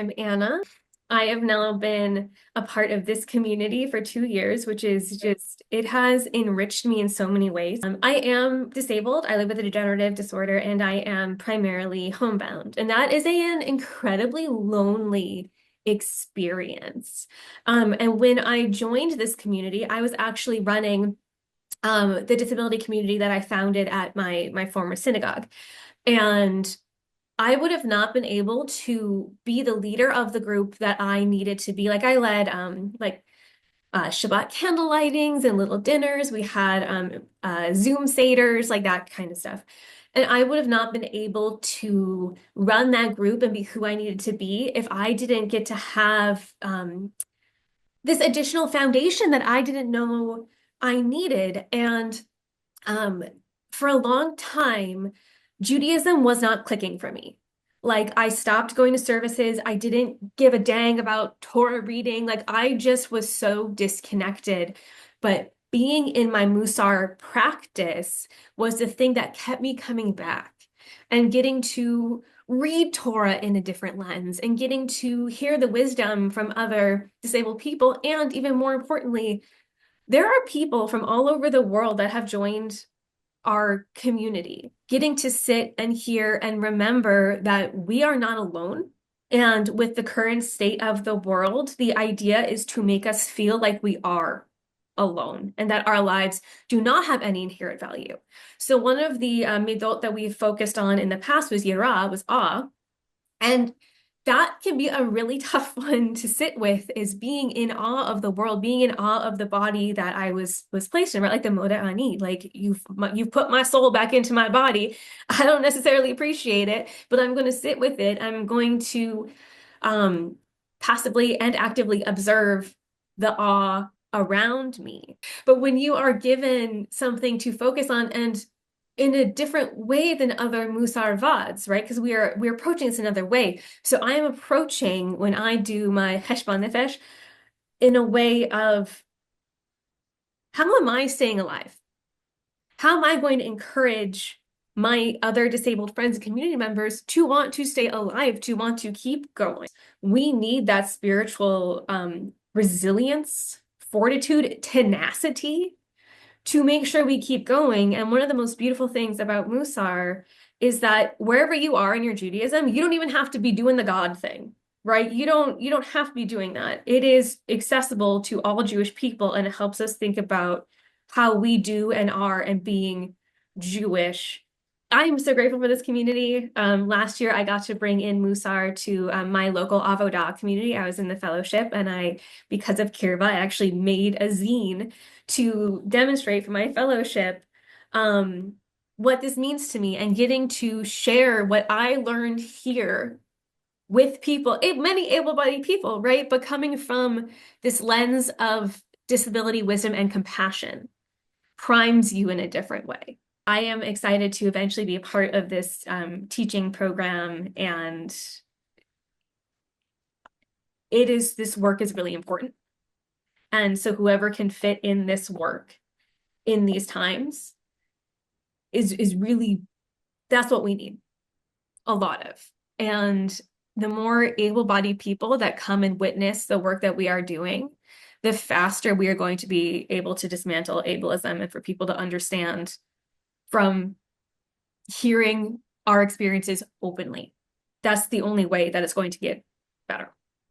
I'm Anna. I have now been a part of this community for 2 years, which is just, it has enriched me in so many ways. I am disabled. I live with a degenerative disorder and I am primarily homebound. And that is an incredibly lonely experience. And when I joined this community, I was actually running the disability community that I founded at my former synagogue. And I would have not been able to be the leader of the group that I needed to be. Like I led Shabbat candle lightings and little dinners. We had Zoom seders, like that kind of stuff. And I would have not been able to run that group and be who I needed to be if I didn't get to have this additional foundation that I didn't know I needed. And um, for a long time, Judaism was not clicking for me. Like, I stopped going to services. I didn't give a dang about Torah reading. Like, I just was so disconnected. But being in my Musar practice was the thing that kept me coming back and getting to read Torah in a different lens and getting to hear the wisdom from other disabled people. And even more importantly, there are people from all over the world that have joined our community, getting to sit and hear and remember that we are not alone. And with the current state of the world, the idea is to make us feel like we are alone and that our lives do not have any inherent value. So one of the midot that we've focused on in the past was yirah, was awe. And that can be a really tough one to sit with, is being in awe of the world, being in awe of the body that I was placed in, right? Like the Moda Ani, like you've put my soul back into my body. I don't necessarily appreciate it, but I'm going to sit with it. I'm going to um, passively and actively observe the awe around me. But when you are given something to focus on and in a different way than other Musar Vads, right? Because we're approaching this another way. So I am approaching when I do my Heshbon Nefesh in a way of how am I staying alive? How am I going to encourage my other disabled friends and community members to want to stay alive, to want to keep going? We need that spiritual resilience, fortitude, tenacity to make sure we keep going. And one of the most beautiful things about Musar is that wherever you are in your Judaism, you don't even have to be doing the God thing, right? You don't have to be doing that. It is accessible to all Jewish people, and it helps us think about how we do and are and being Jewish. I'm so grateful for this community. Last year, I got to bring in Musar to my local Avodah community. I was in the fellowship, and because of Kirva, I actually made a zine to demonstrate for my fellowship what this means to me and getting to share what I learned here with people, many able-bodied people, right? But coming from this lens of disability, wisdom, and compassion primes you in a different way. I am excited to eventually be a part of this teaching program, and this work is really important. And so whoever can fit in this work in these times is really, that's what we need a lot of. And the more able-bodied people that come and witness the work that we are doing, the faster we are going to be able to dismantle ableism and for people to understand from hearing our experiences openly. That's the only way that it's going to get better.